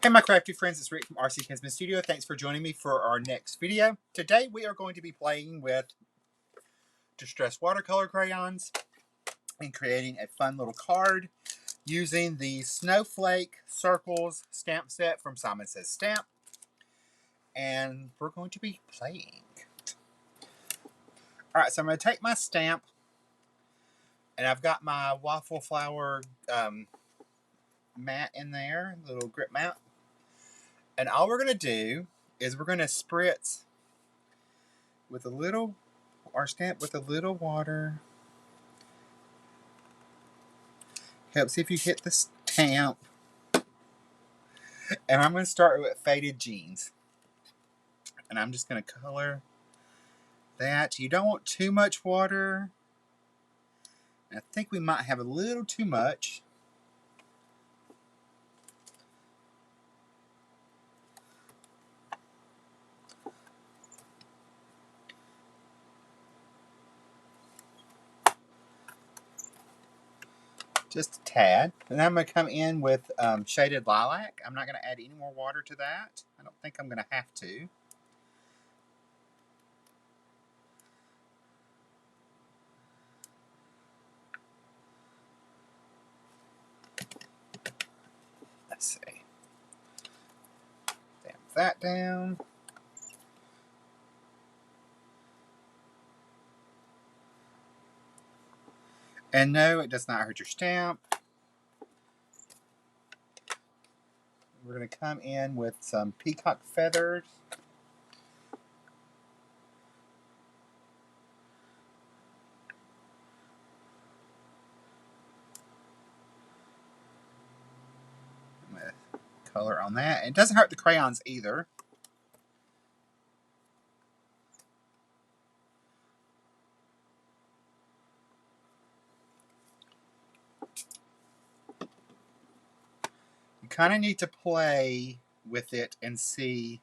Hey my crafty friends, it's Rick from RC Handmade Studio. Thanks for joining me for our next video. Today we are going to be playing with distressed watercolor crayons and creating a fun little card using the Snowflake Circles stamp set from Simon Says Stamp. And we're going to be playing. Alright, so I'm going to take my stamp and I've got my waffle flower mat in there, little grip mat. And all we're going to do is we're going to spritz with our stamp with a little water. Helps if you hit the stamp. And I'm going to start with Faded Jeans. And I'm just going to color that. You don't want too much water. I think we might have a little too much. Just a tad. And then I'm going to come in with Shaded Lilac. I'm not going to add any more water to that. I don't think I'm going to have to. Let's see. Stamp that down. And no, it does not hurt your stamp. We're going to come in with some peacock feathers. I'm going to color on that. And it doesn't hurt the crayons either. You kind of need to play with it and see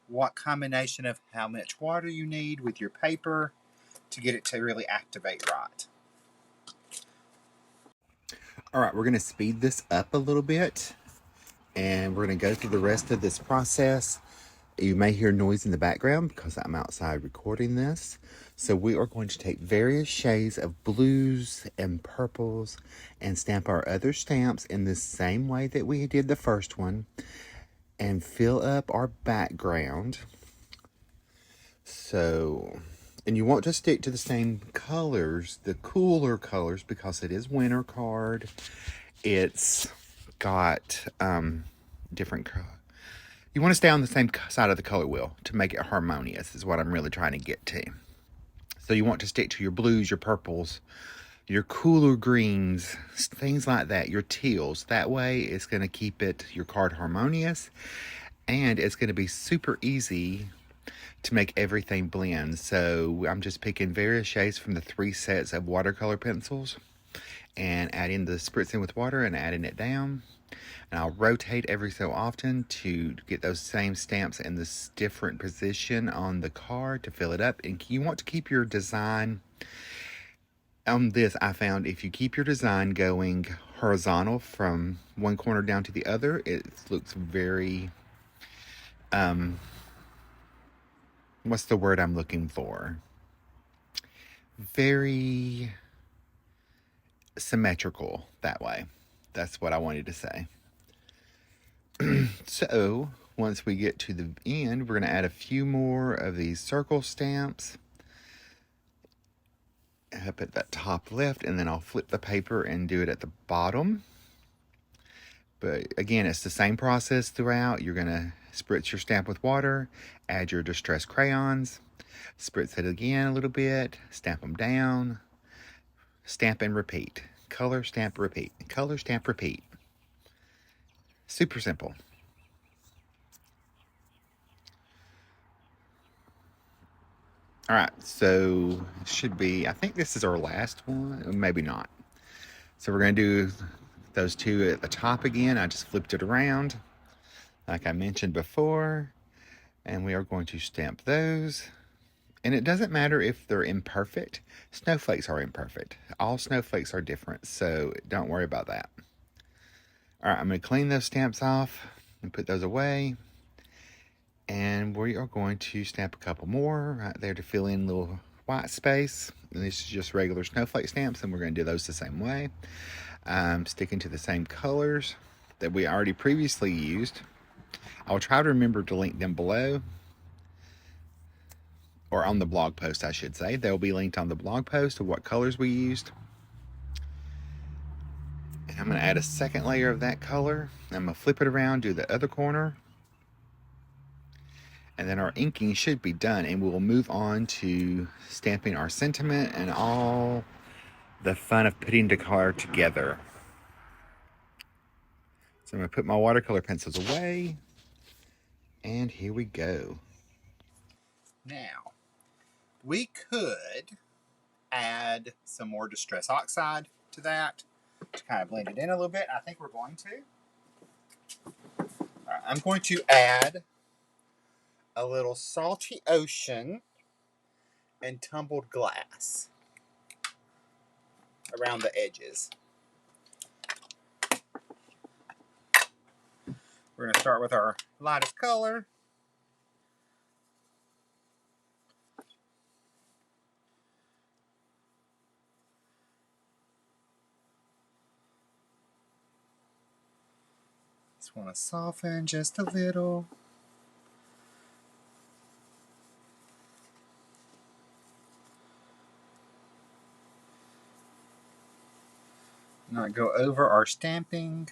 what combination of how much water you need with your paper to get it to really activate right. Alright, we're going to speed this up a little bit and we're going to go through the rest of this process. You may hear noise in the background because I'm outside recording this. So we are going to take various shades of blues and purples and stamp our other stamps in the same way that we did the first one and fill up our background. So, and you want to stick to the same colors, the cooler colors, because it is winter card. It's got different colors. You want to stay on the same side of the color wheel to make it harmonious is what I'm really trying to get to. So you want to stick to your blues, your purples, your cooler greens, things like that, your teals. That way it's going to keep your card harmonious, and it's going to be super easy to make everything blend. So I'm just picking various shades from the 3 sets of watercolor pencils and adding the spritzing with water and adding it down. And I'll rotate every so often to get those same stamps in this different position on the card to fill it up. And you want to keep your design on this. I found if you keep your design going horizontal from one corner down to the other, it looks very, what's the word I'm looking for? Very symmetrical that way. That's what I wanted to say. So once we get to the end, we're going to add a few more of these circle stamps up at that top left, and then I'll flip the paper and do it at the bottom. But again, it's the same process throughout. You're going to spritz your stamp with water, add your distressed crayons, spritz it again a little bit, stamp them down, stamp and repeat. Color, stamp, repeat. Color, stamp, repeat. Super simple. Alright, so it should be, I think this is our last one, maybe not. So we're going to do those 2 at the top again. I just flipped it around like I mentioned before, and we are going to stamp those. And it doesn't matter if they're imperfect. Snowflakes are imperfect. All snowflakes are different, so don't worry about that. Alright, I'm going to clean those stamps off. And put those away. And we are going to stamp a couple more right there to fill in a little white space. And this is just regular snowflake stamps, and we're going to do those the same way. Sticking to the same colors that we already previously used. I'll try to remember to link them below, or on the blog post, I should say. They'll be linked on the blog post of what colors we used. And I'm going to add a second layer of that color. I'm going to flip it around, do the other corner. And then our inking should be done, and we'll move on to stamping our sentiment and all the fun of putting the color together. So I'm going to put my watercolor pencils away, and here we go. Now, we could add some more Distress Oxide to that to kind of blend it in a little bit. I think we're going to. All right, I'm going to add a little Salty Ocean and Tumbled Glass around the edges. We're going to start with our lightest color. Just want to soften just a little. Not go over our stamping.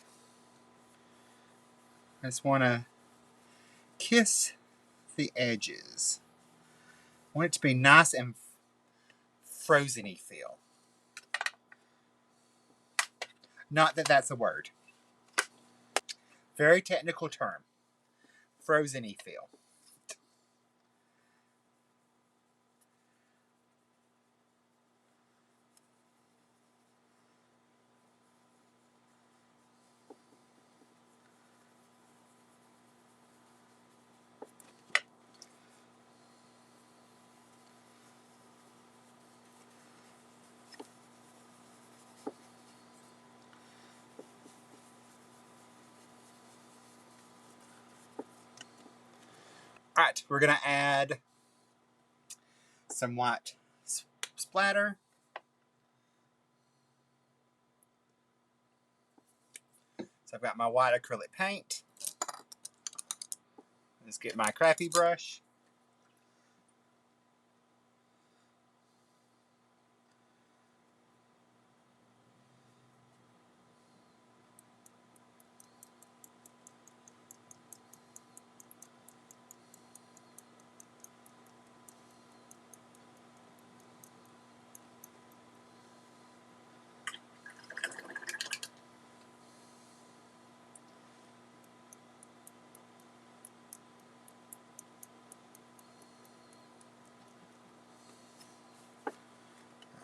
I just want to kiss the edges. I want it to be nice and frozen-y feel. Not that that's a word. Very technical term. Frozen-y feel. Alright, we're going to add some white splatter. So I've got my white acrylic paint. Let's get my CRAFTY brush.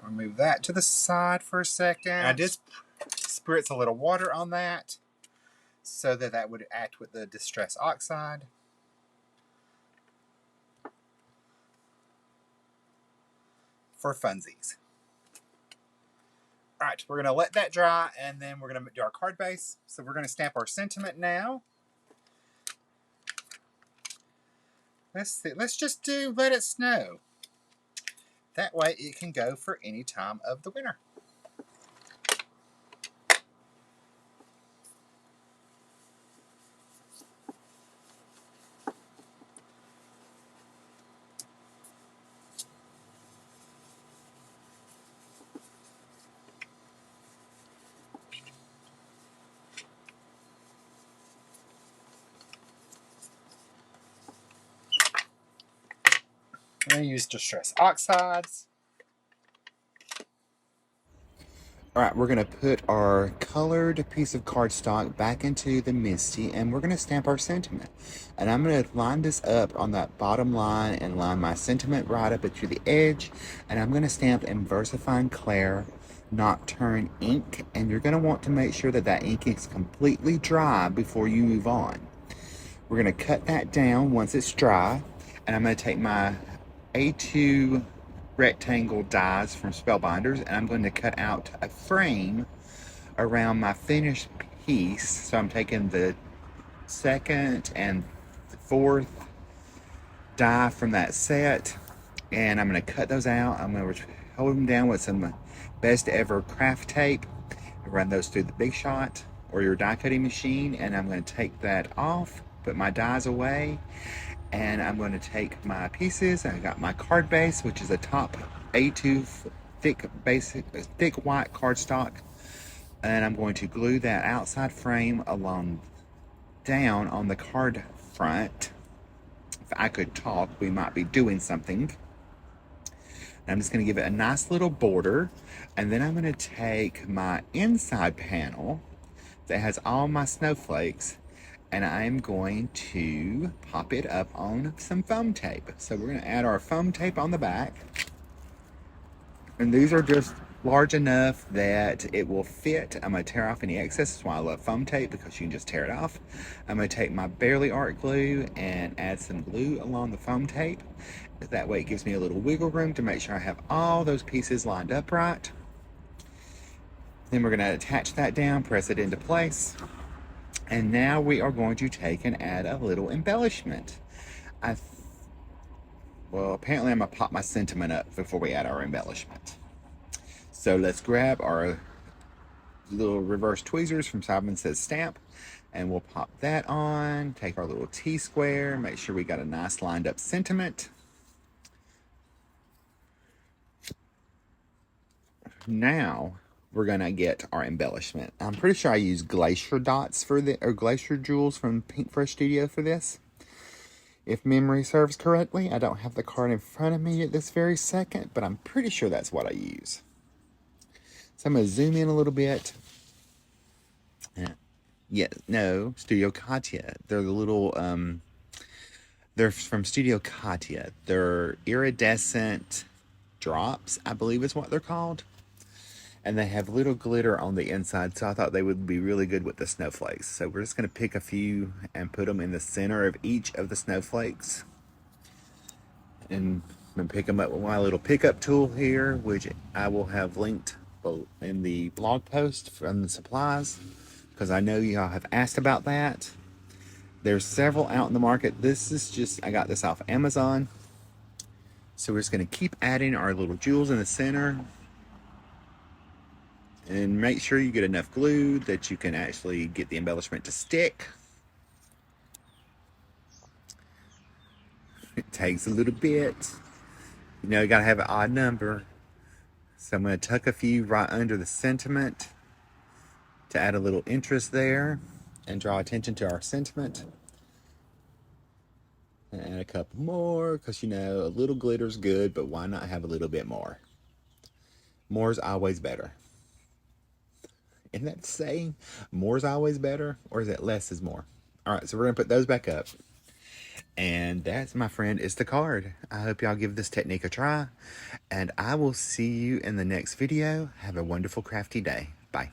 I'll move that to the side for a second. And I did spritz a little water on that so that that would act with the Distress Oxide. For funsies. Alright, we're going to let that dry, and then we're going to do our card base. So we're going to stamp our sentiment now. Let's just do Let It Snow. That way it can go for any time of the winter. I'm going to use Distress Oxides. Alright, we're going to put our colored piece of cardstock back into the Misty, and we're going to stamp our sentiment. And I'm going to line this up on that bottom line and line my sentiment right up to the edge. And I'm going to stamp in VersaFine Clair Nocturne ink. And you're going to want to make sure that that ink is completely dry before you move on. We're going to cut that down once it's dry. And I'm going to take my A2 rectangle dies from Spellbinders, and I'm going to cut out a frame around my finished piece. So I'm taking the second and fourth die from that set, and I'm going to cut those out. I'm going to hold them down with some best ever craft tape, run those through the Big Shot or your die cutting machine, and I'm going to take that off, put my dies away, and I'm going to take my pieces. I got my card base, which is a top A2 thick white cardstock, and I'm going to glue that outside frame along down on the card front. If I could talk, we might be doing something. And I'm just going to give it a nice little border, and then I'm going to take my inside panel that has all my snowflakes, and I'm going to pop it up on some foam tape. So we're going to add our foam tape on the back, and these are just large enough that it will fit. I'm going to tear off any excess. That's why I love foam tape, because you can just tear it off. I'm going to take my Barely Art glue and add some glue along the foam tape. That way it gives me a little wiggle room to make sure I have all those pieces lined up right. Then we're going to attach that down, press it into place. And now we are going to take and add a little embellishment. Well, apparently I'm going to pop my sentiment up before we add our embellishment. So let's grab our little reverse tweezers from Simon Says Stamp, and we'll pop that on, take our little T-square, make sure we got a nice lined up sentiment. Now we're gonna get our embellishment. I'm pretty sure I used glacier dots for the, or glacier jewels from Pink Fresh Studio for this, if memory serves correctly. I don't have the card in front of me at this very second, but I'm pretty sure that's what I use. So I'm gonna zoom in a little bit. Yeah, no, Studio Katya. They're the little, they're from Studio Katya. They're iridescent drops, I believe is what they're called. And they have little glitter on the inside, so I thought they would be really good with the snowflakes. So we're just going to pick a few and put them in the center of each of the snowflakes. And I'm going to pick them up with my little pickup tool here, which I will have linked in the blog post from the supplies, because I know y'all have asked about that. There's several out in the market. This is just, I got this off Amazon. So we're just going to keep adding our little jewels in the center. And make sure you get enough glue that you can actually get the embellishment to stick. It takes a little bit. You know, you gotta have an odd number. So I'm gonna tuck a few right under the sentiment to add a little interest there and draw attention to our sentiment. And add a couple more, because you know, a little glitter's good, but why not have a little bit more? More's always better. Isn't that the saying? More's always better, or is it less is more? All right, so we're gonna put those back up. And that, my friend, is the card. I hope y'all give this technique a try, and I will see you in the next video. Have a wonderful crafty day. Bye.